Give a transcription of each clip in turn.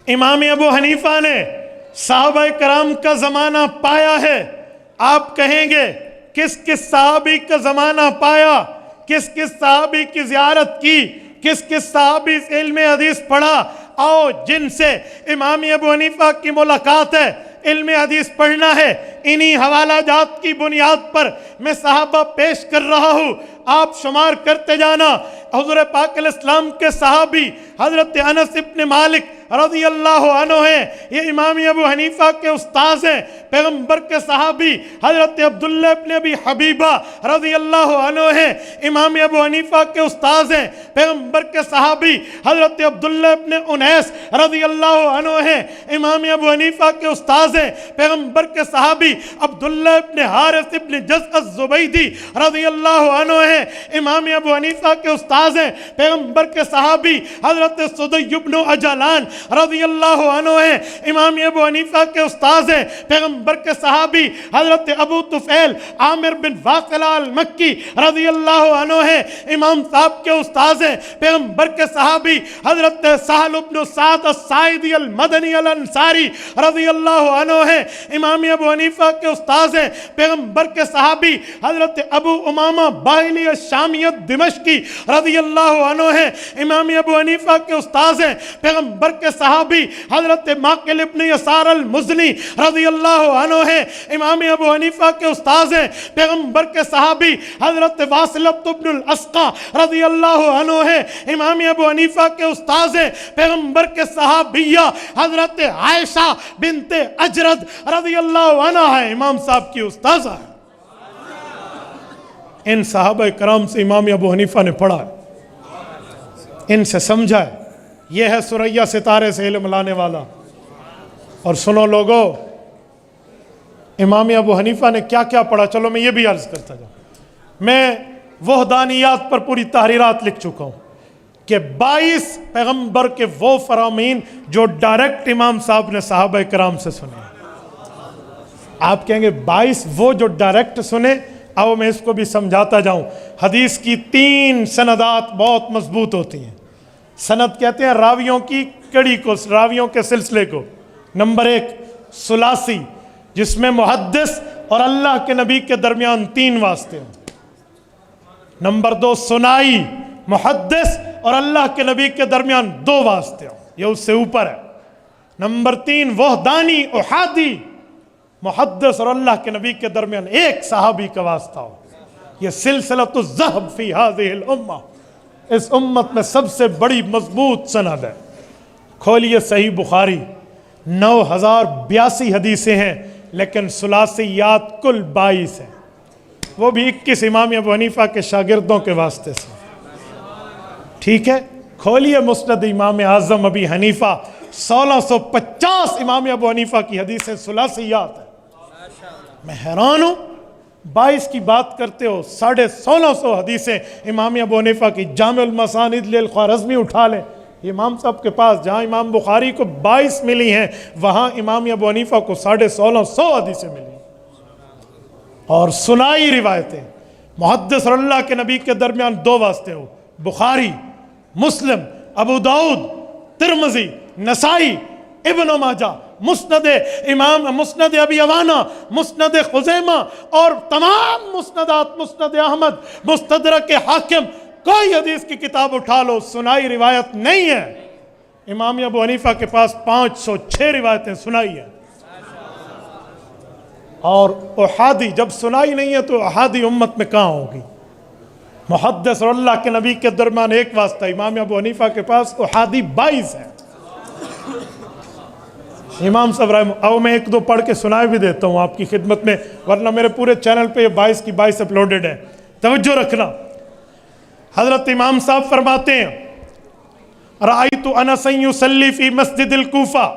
امام ابو حنیفہ نے صحابہ کرام کا زمانہ پایا ہے. آپ کہیں گے کس کس صحابی کا زمانہ پایا, کس کس صحابی کی زیارت کی, کس کس صحابی سے علم حدیث پڑھا؟ آؤ جن سے امام ابو حنیفہ کی ملاقات ہے, علم حدیث پڑھنا ہے, انہی حوالہ جات کی بنیاد پر میں صحابہ پیش کر رہا ہوں. آپ شمار کرتے جانا. حضور پاک علیہ السلام کے صحابی حضرت انس ابن مالک رضی اللہ عنہ ہیں, یہ امام ابو حنیفہ کے استاذ ہیں. پیغمبر کے صحابی حضرت عبداللہ ابن ابی حبیبہ رضی اللہ عنہ ہیں, امام ابو حنیفہ کے استاذ ہیں. پیغمبر کے صحابی حضرت عبداللہ ابن انیس رضی اللہ عنہ ہیں, امام ابو حنیفہ کے استاذ ہیں. پیغمبر کے صحابی عبداللہ ابن حارث ابن جزء الزبیدی رضی اللہ عنہ ہیں, امام ابو حنیفہ کے استاذ ہیں. پیغمبر کے صحابی حضرت صدی ابن عجلان رضی اللہ عنہ ہیں, امام ابو حنیفہ کے استاذ ہیں. پیغمبر کے صحابی حضرت ابو طفیل عامر بن واقلہ المکی رضی اللہ عنہ ہیں, امام صاحب کے استاذ ہیں. پیغمبر کے صحابی حضرت سہل بن سعد الساعدی المدنی الانصاری رضی اللہ عنہ ہیں, امام ابو حنیفہ کے استاذ ہیں. پیغمبر کے صحابی حضرت ابو امامہ باہلی الشامیت دمشقی رضی اللہ عنہ ہیں, امام ابو حنیفہ کے استاذ ہیں. پیغمبر کے صحابی حضرت ماقل ابن یسار المزنی رضی اللہ عنہ ہیں, امام ابو حنیفہ کے استاذ ہیں. پیغمبر کے صحابی حضرت واصلۃ بن الاسقا رضی اللہ عنہ ہیں, امام ابو حنیفہ کے استاذ ہیں. پیغمبر کے صحابیہ حضرت عائشہ بنت اجرد رضی اللہ عنہ ہیں, امام صاحب کی استاذہ ہیں. ان صحابہ کرام سے امام ابو حنیفہ نے پڑھا, ان سے سمجھا. یہ ہے ثریا ستارے سے علم لانے والا. اور سنو لوگو, امام ابو حنیفہ نے کیا کیا پڑھا, چلو میں یہ بھی عرض کرتا جاؤں. میں وحدانیات پر پوری تحریرات لکھ چکا ہوں کہ 22 پیغمبر کے وہ فرامین جو ڈائریکٹ امام صاحب نے صحابہ کرام سے سنے. آپ کہیں گے 22 وہ جو ڈائریکٹ سنے, آؤ میں اس کو بھی سمجھاتا جاؤں. حدیث کی 3 سندات بہت مضبوط ہوتی ہیں. سند کہتے ہیں راویوں کی کڑی کو, راویوں کے سلسلے کو. نمبر 1 ثلاثی, جس میں محدث اور اللہ کے نبی کے درمیان 3 واسطے ہیں. نمبر 2 ثنائی, محدث اور اللہ کے نبی کے درمیان 2 واسطے ہیں, یہ اس سے اوپر ہے. نمبر 3 وحدانی احادی, محدث اور اللہ کے نبی کے درمیان 1 صحابی کا واسطہ ہو. یہ سلسلۃ الذہب فی ہذہ الامہ, اس امت میں سب سے بڑی مضبوط سند ہے. کھولیے صحیح بخاری, 9082 حدیثیں ہیں, لیکن ثلاثیات کل 22 ہیں, وہ بھی 21 امام ابو حنیفہ کے شاگردوں کے واسطے سے. ٹھیک ہے, کھولیے مسند امام اعظم ابی حنیفہ, 1650 امام ابو حنیفہ کی حدیثیں ثلاثیات ہیں. میں حیران ہوں, 22 کی بات کرتے ہو, 1650 حدیثیں امام ابو حنیفہ کی. جامع المسانید للخوارزمی اٹھا لیں, امام صاحب کے پاس جہاں امام بخاری کو 22 ملی ہیں, وہاں امام ابو حنیفہ کو 1650 حدیثیں ملی. اور سنائی روایتیں, محدث اور اللہ کے نبی کے درمیان 2 واسطے ہو. بخاری, مسلم, ابو داؤد, ترمذی, نسائی, ابن ماجہ, مسند امام, مسند ابی عوانہ, مسند خزیمہ, اور تمام مسندات, مسند احمد, مستدرک حاکم, کوئی حدیث کی کتاب اٹھا لو, سنائی روایت نہیں ہے. امام ابو حنیفہ کے پاس 506 روایتیں سنائی ہیں. اور احادی, جب سنائی نہیں ہے تو احادی امت میں کہاں ہوگی. محدث اور اللہ کے نبی کے درمیان 1 واسطہ, امام ابو حنیفہ کے پاس احادی 22 ہیں. امام صاحب رحمہ, او میں 1-2 پڑھ کے سنائے بھی دیتا ہوں آپ کی خدمت میں, ورنہ میرے پورے چینل پہ یہ 22 کی 22 اپلوڈڈ ہے. توجہ رکھنا. حضرت امام صاحب فرماتے ہیں, رأیت انس یصلی فی مسجد الکوفہ,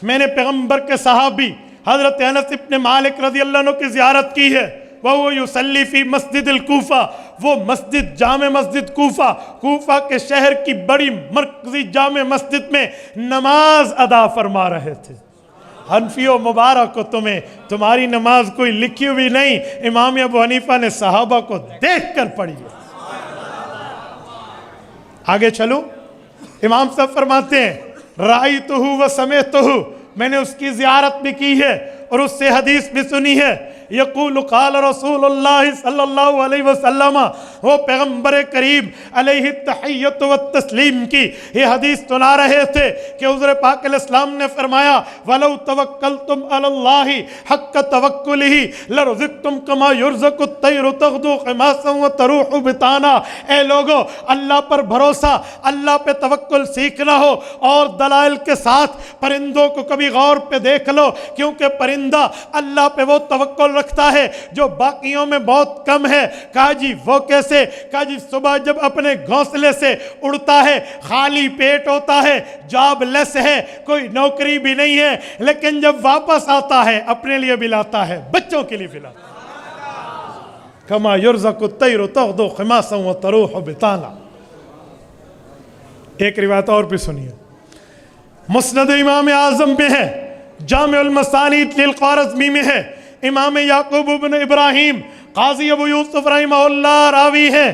میں نے پیغمبر کے صحابی حضرت انس ابن مالک رضی اللہ عنہ کی زیارت کی ہے. وَهُوَ يُصَلِّي فِي مَسْجِدِ الْكُوفَةِ, وہ مسجد, جامع مسجد کوفہ, کوفہ کے شہر کی بڑی مرکزی جامع مسجد میں نماز ادا فرما رہے تھے. حنفیوں مبارک کو, تمہیں تمہاری نماز کوئی لکھی ہوئی نہیں, امام ابو حنیفہ نے صحابہ کو دیکھ کر پڑھی ہے. آگے چلو. امام صاحب فرماتے ہیں رأیتہ و سمعتہ، میں نے اس کی زیارت بھی کی ہے اور اس سے حدیث بھی سنی ہے. یقول قال رسول اللہ صلی اللہ علیہ وسلم، وہ پیغمبر کریم علیہ التحیۃ والتسلیم کی یہ حدیث سنا رہے تھے کہ حضور پاک علیہ السلام نے فرمایا وَلَوْ تَوَكَّلْتُمْ عَلَى اللَّهِ حَقَّ تَوَكُّلِهِ لَرُزِقْتُمْ كَمَا يُرْزَقُ الطَّيْرُ تَغْدُو خِمَاصًا وَتَرُوحُ بِطَانًا. اے لوگو، اللہ پر بھروسہ، اللہ پہ توکل سیکھنا ہو اور دلائل کے ساتھ پرندوں کو کبھی غور پہ دیکھ لو، کیونکہ پرندہ اللہ پہ وہ توکل رکھتا ہے جو باقیوں میں بہت کم ہے. کہا جی وہ کیسے؟ کہا جی صبح جب اپنے گھونسلے سے اڑتا ہے خالی پیٹ ہوتا ہے، جاب لیس ہے، کوئی نوکری بھی نہیں ہے، لیکن جب واپس آتا ہے اپنے لیے بھی لاتا ہے، بچوں کے لیے بھی لاتا ہے. کما یرزق الطیر تغدو خماصا وتروح بطانا. ایک روایت اور بھی سنیے، مسند امام اعظم میں ہے، جامع المسانید للخوارزمی میں ہے، امام یعقوب بن ابراہیم قاضی ابو یوسف رحمہ اللہ راوی ہے.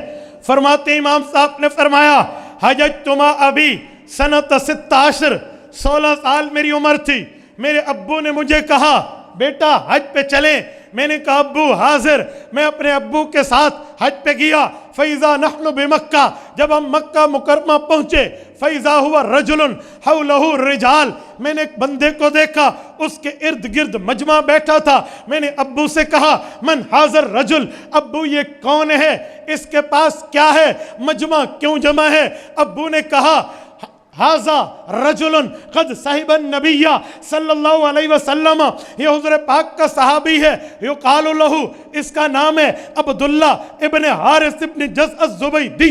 فرماتے امام صاحب نے فرمایا حججت ما ابی سنۃ 16، 16 سال میری عمر تھی. میرے ابو نے مجھے کہا بیٹا حج پہ چلیں. میں نے کہا ابو حاضر. میں اپنے ابو کے ساتھ حج پہ گیا. فَإِذَا نَحْنُ بِمَكَّةَ، جب ہم مکہ مکرمہ پہنچے، فَإِذَا هُوَ رَجُلٌ حَوْلَهُ الرِّجَالُ، میں نے ایک بندے کو دیکھا، اس کے ارد گرد مجمع بیٹھا تھا. میں نے ابو سے کہا من حاضر رجل، ابو یہ کون ہے، اس کے پاس کیا ہے، مجمع کیوں جمع ہے؟ ابو نے کہا حاضا رجل قد صحب النبی صلی اللہ علیہ وسلم، یہ حضور پاک کا صحابی ہے، یقال لہو، اس کا نام ہے عبداللہ ابن حارث ابن جزء الزبیدی.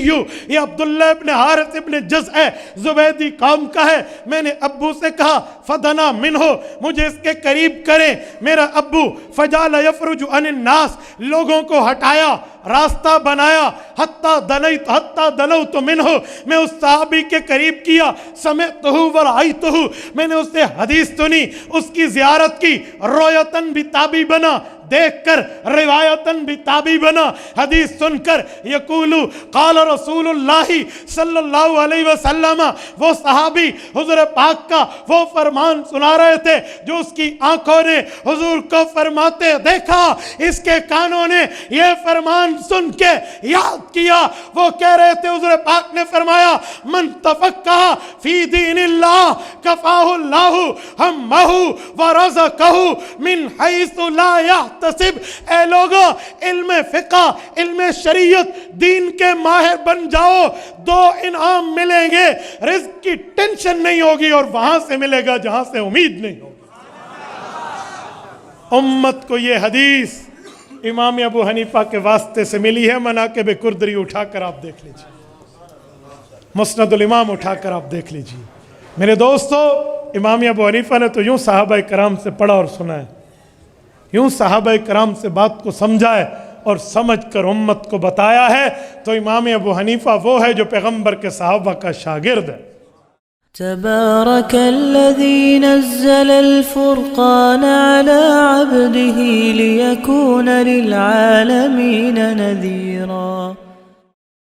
یہ عبداللہ ابن حارث ابن جزء زبیدی قوم کا ہے. میں نے ابو سے کہا فدنا منہ، مجھے اس کے قریب کریں. میرا ابو فجال یفرج عن الناس، لوگوں کو ہٹایا، راستہ بنایا. حتی دنوت منہ، میں اس صحابی کے قریب کیا. سمعتہ ورأیتہ، میں نے اس سے حدیث سنی، اس کی زیارت کی. رویتن بھی تابع بنا، دیکھ کر روایتاً بھی تابع بنا، حدیث سن کر. یقول قال رسول اللہ صلی اللہ علیہ وسلم، وہ صحابی حضور پاک کا وہ فرمان سنا رہے تھے جو اس کی آنکھوں نے حضور کو فرماتے دیکھا، اس کے کانوں نے یہ فرمان سن کے یاد کیا. وہ کہہ رہے تھے حضور پاک نے فرمایا من تفقہ فی دین اللہ کفاہ اللہ ہمہ ورزقہ من حیث لا یحتسب. اے لوگو، علم فقہ، علم شریعت، دین کے ماہر بن جاؤ، 2 انعام ملیں گے. رزق کی ٹینشن نہیں ہوگی اور وہاں سے ملے گا جہاں سے امید نہیں ہوگی. امت کو یہ حدیث امام ابو حنیفہ کے واسطے سے ملی ہے. مناقب کردری اٹھا کر آپ دیکھ لیجئے، مسند الامام اٹھا کر آپ دیکھ لیجئے. میرے دوستو، امام ابو حنیفہ نے تو یوں صحابہ کرام سے پڑھا اور سنا ہے، یوں صحابہ کرام سے بات کو سمجھا ہے اور سمجھ کر امت کو بتایا ہے. تو امام ابو حنیفہ وہ ہے جو پیغمبر کے صحابہ کا شاگرد ہے. تبارك الذي نزل الفرقان على عبده ليكون للعالمين نذيرا.